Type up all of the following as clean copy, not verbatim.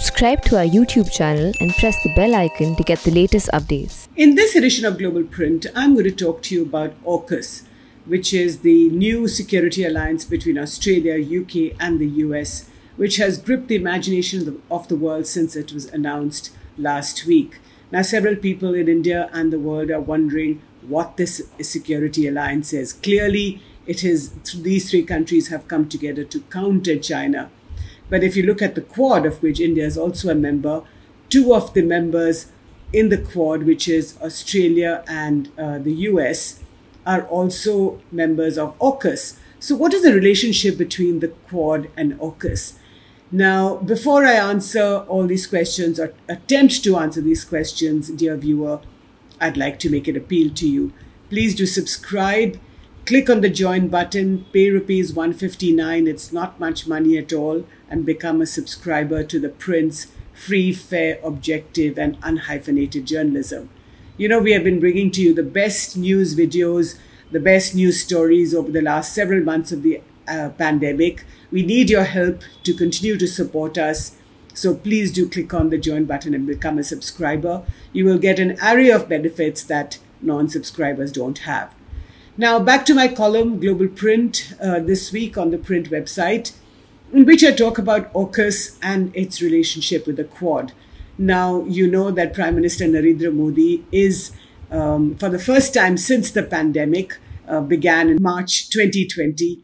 Subscribe to our YouTube channel and press the bell icon to get the latest updates. In this edition of Global Print, I'm going to talk to you about AUKUS, which is the new security alliance between Australia, UK and the US, which has gripped the imagination of the world since it was announced last week. Now, several people in India and the world are wondering what this security alliance is. Clearly, these three countries have come together to counter China. But if you look at the Quad, of which India is also a member, two of the members in the Quad, which is Australia and the US, are also members of AUKUS. So what is the relationship between the Quad and AUKUS? Now, before I answer all these questions or attempt to answer these questions, dear viewer, I'd like to make an appeal to you. Please do subscribe. Click on the join button, pay rupees 159, it's not much money at all, and become a subscriber to ThePrint's free, fair, objective and unhyphenated journalism. You know, we have been bringing to you the best news videos, the best news stories over the last several months of the pandemic. We need your help to continue to support us. So please do click on the join button and become a subscriber. You will get an array of benefits that non-subscribers don't have. Now, back to my column, Global Print, this week on the Print website, in which I talk about AUKUS and its relationship with the Quad. Now, you know that Prime Minister Narendra Modi is, for the first time since the pandemic began in March 2020,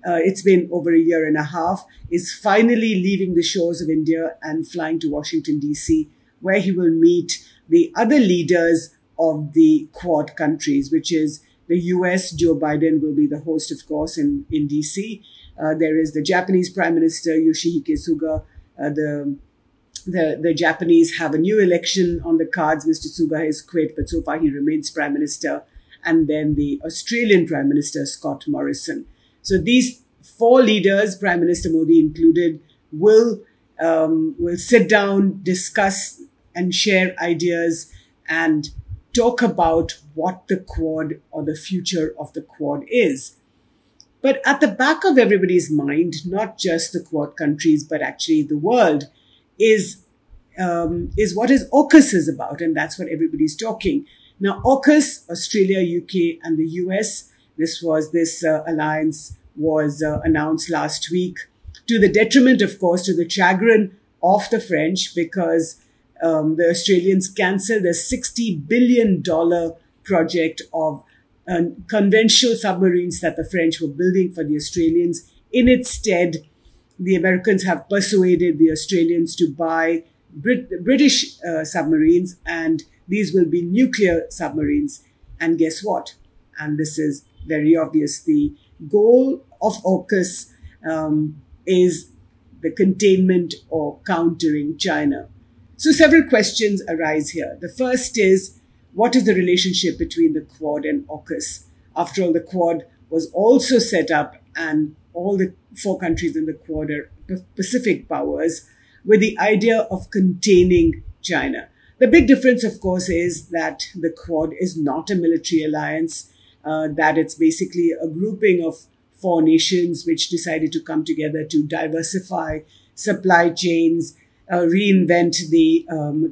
it's been over a year and a half, is finally leaving the shores of India and flying to Washington, D.C., where he will meet the other leaders of the Quad countries, which is the US. Joe Biden will be the host, of course, in DC. There is the Japanese Prime Minister, Yoshihide Suga. The Japanese have a new election on the cards. Mr. Suga has quit, but so far he remains Prime Minister. And then the Australian Prime Minister, Scott Morrison. So these four leaders, Prime Minister Modi included, will sit down, discuss and share ideas and talk about what the Quad or the future of the Quad is. But at the back of everybody's mind, not just the Quad countries, but actually the world, is what is AUKUS is about. And that's what everybody's talking. Now, AUKUS, Australia, UK, and the US, this alliance was announced last week to the detriment, of course, to the chagrin of the French, because the Australians cancelled a $60 billion project of conventional submarines that the French were building for the Australians. In its stead, the Americans have persuaded the Australians to buy British submarines, and these will be nuclear submarines. And guess what? And this is very obvious. The goal of AUKUS is the containment or countering China. So several questions arise here. The first is, what is the relationship between the Quad and AUKUS? After all, the Quad was also set up, and all the four countries in the Quad are Pacific powers, with the idea of containing China. The big difference, of course, is that the Quad is not a military alliance, that it's basically a grouping of four nations which decided to come together to diversify supply chains, reinvent the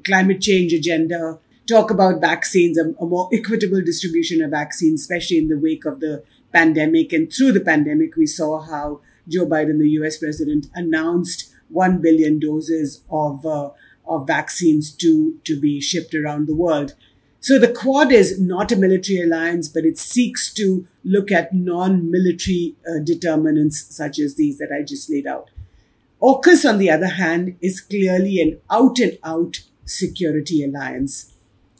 climate change agenda, talk about vaccines, a more equitable distribution of vaccines, especially in the wake of the pandemic. And through the pandemic, we saw how Joe Biden, the US president, announced 1 billion doses of vaccines to be shipped around the world. So the Quad is not a military alliance, but it seeks to look at non-military determinants such as these that I just laid out. AUKUS, on the other hand, is clearly an out-and-out security alliance.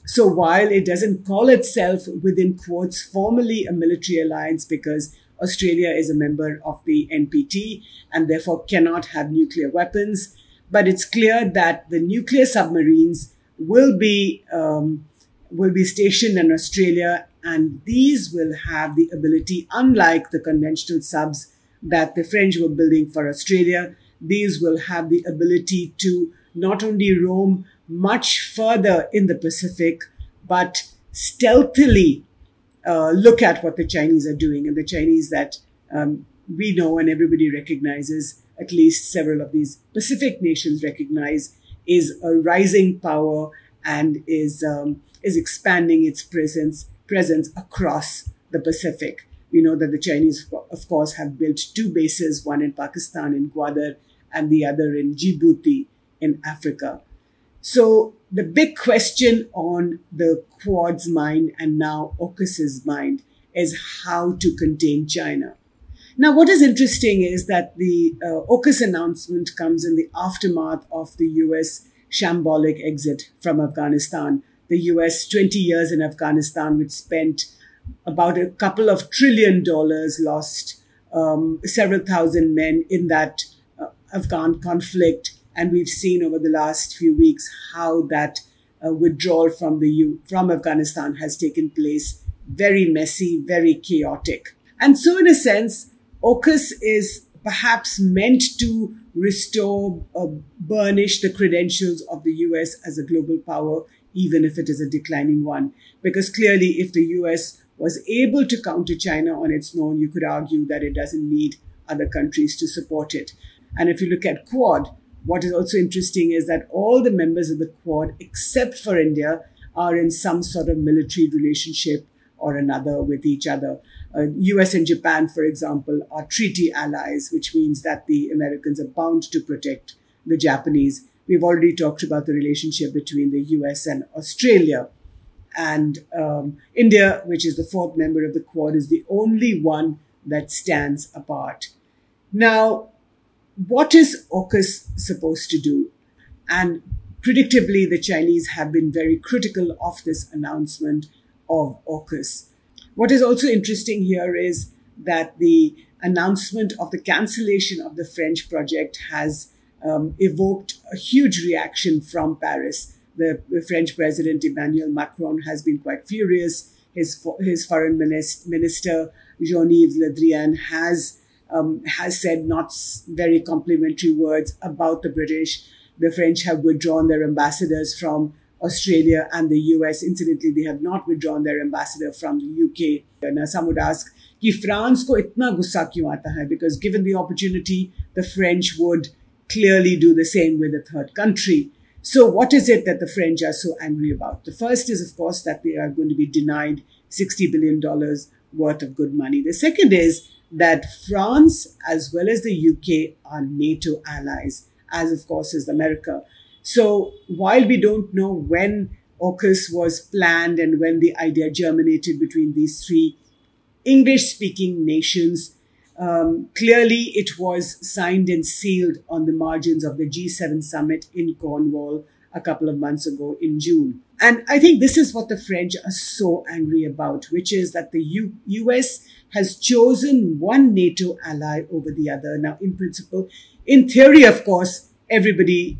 So while it doesn't call itself, within quotes, formally a military alliance, because Australia is a member of the NPT and therefore cannot have nuclear weapons, but it's clear that the nuclear submarines will be stationed in Australia, and these will have the ability, unlike the conventional subs that the French were building for Australia, these will have the ability to not only roam much further in the Pacific, but stealthily look at what the Chinese are doing. And the Chinese that we know and everybody recognizes at least several of these Pacific nations recognize, is a rising power and is expanding its presence across the Pacific. We know that the Chinese, of course, have built two bases, one in Pakistan in Gwadar and the other in Djibouti in Africa. So the big question on the Quad's mind and now AUKUS's mind is how to contain China. Now, what is interesting is that the AUKUS announcement comes in the aftermath of the US shambolic exit from Afghanistan. The US, 20 years in Afghanistan, which spent about a couple of $1 trillion, lost several thousand men in that Afghan conflict. And we've seen over the last few weeks how that withdrawal from Afghanistan has taken place. Very messy, very chaotic. And so in a sense, AUKUS is perhaps meant to restore or burnish the credentials of the US as a global power, even if it is a declining one. Because clearly, if the US was able to counter China on its own, you could argue that it doesn't need other countries to support it. And if you look at Quad, what is also interesting is that all the members of the Quad, except for India, are in some sort of military relationship or another with each other. US and Japan, for example, are treaty allies, which means that the Americans are bound to protect the Japanese. We've already talked about the relationship between the US and Australia. And India, which is the fourth member of the Quad, is the only one that stands apart. Now, what is AUKUS supposed to do? And predictably, the Chinese have been very critical of this announcement of AUKUS. What is also interesting here is that the announcement of the cancellation of the French project has evoked a huge reaction from Paris. The French President Emmanuel Macron has been quite furious. His foreign minister, Jean-Yves Le Drian, has said not very complimentary words about the British. The French have withdrawn their ambassadors from Australia and the US. Incidentally, they have not withdrawn their ambassador from the UK. Now, some would ask, कि France को इतना गुस्सा क्यों आता है? Because given the opportunity, the French would clearly do the same with a third country. So what is it that the French are so angry about? The first is, of course, that they are going to be denied $60 billion worth of good money. The second is that France, as well as the UK, are NATO allies, as of course is America. So while we don't know when AUKUS was planned and when the idea germinated between these three English-speaking nations, clearly it was signed and sealed on the margins of the G7 summit in Cornwall a couple of months ago in June. And I think this is what the French are so angry about, which is that the US has chosen one NATO ally over the other. Now, in principle, in theory, of course, everybody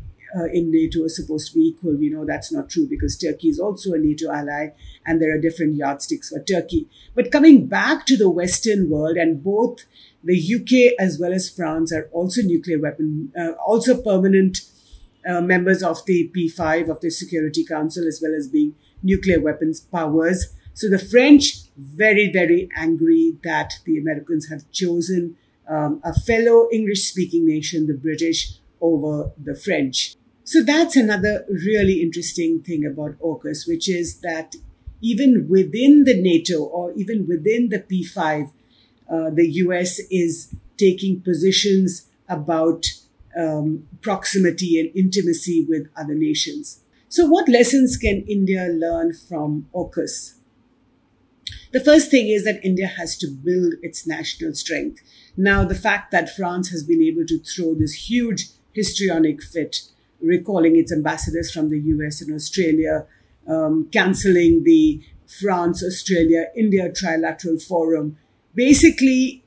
in NATO is supposed to be equal. We know that's not true because Turkey is also a NATO ally and there are different yardsticks for Turkey. But coming back to the Western world, and both the UK as well as France are also also permanent members of the P5 of the Security Council, as well as being nuclear weapons powers. So the French, very, very angry that the Americans have chosen a fellow English-speaking nation, the British, over the French. So that's another really interesting thing about AUKUS, which is that even within the NATO or even within the P5, the US is taking positions about proximity and intimacy with other nations. So what lessons can India learn from AUKUS? The first thing is that India has to build its national strength. Now, the fact that France has been able to throw this huge histrionic fit, recalling its ambassadors from the US and Australia, cancelling the France-Australia-India Trilateral Forum, basically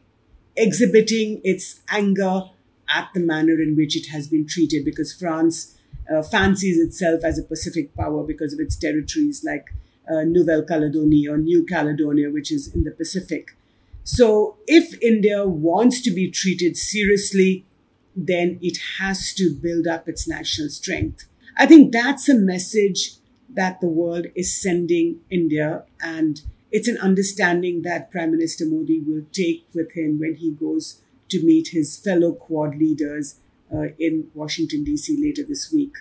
exhibiting its anger at the manner in which it has been treated, because France fancies itself as a Pacific power because of its territories like Nouvelle Caledonie or New Caledonia, which is in the Pacific. So if India wants to be treated seriously, then it has to build up its national strength. I think that's a message that the world is sending India, and it's an understanding that Prime Minister Modi will take with him when he goes to meet his fellow Quad leaders in Washington, D.C. later this week,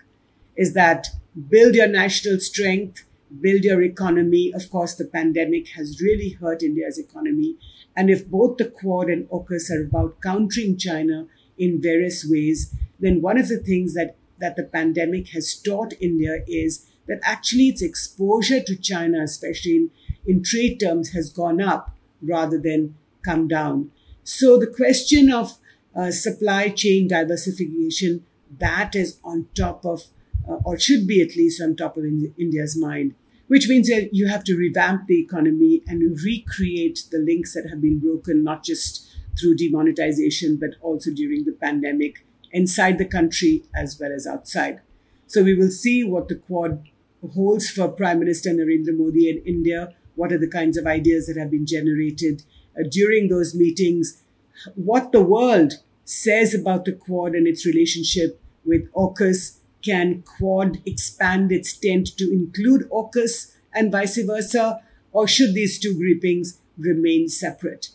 is that build your national strength, build your economy. Of course, the pandemic has really hurt India's economy. And if both the Quad and AUKUS are about countering China in various ways, then one of the things that the pandemic has taught India is that actually its exposure to China, especially in trade terms, has gone up rather than come down. So the question of supply chain diversification, that is on top of, or should be at least on top of India's mind, which means that you have to revamp the economy and recreate the links that have been broken, not just through demonetization, but also during the pandemic, inside the country as well as outside. So we will see what the Quad holds for Prime Minister Narendra Modi in India. What are the kinds of ideas that have been generated during those meetings? What the world says about the Quad and its relationship with AUKUS. Can Quad expand its tent to include AUKUS and vice versa? Or should these two groupings remain separate?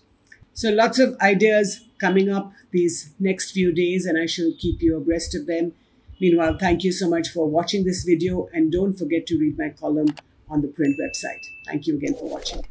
So lots of ideas coming up these next few days, and I shall keep you abreast of them. Meanwhile, thank you so much for watching this video, and don't forget to read my column on the Print website. Thank you again for watching.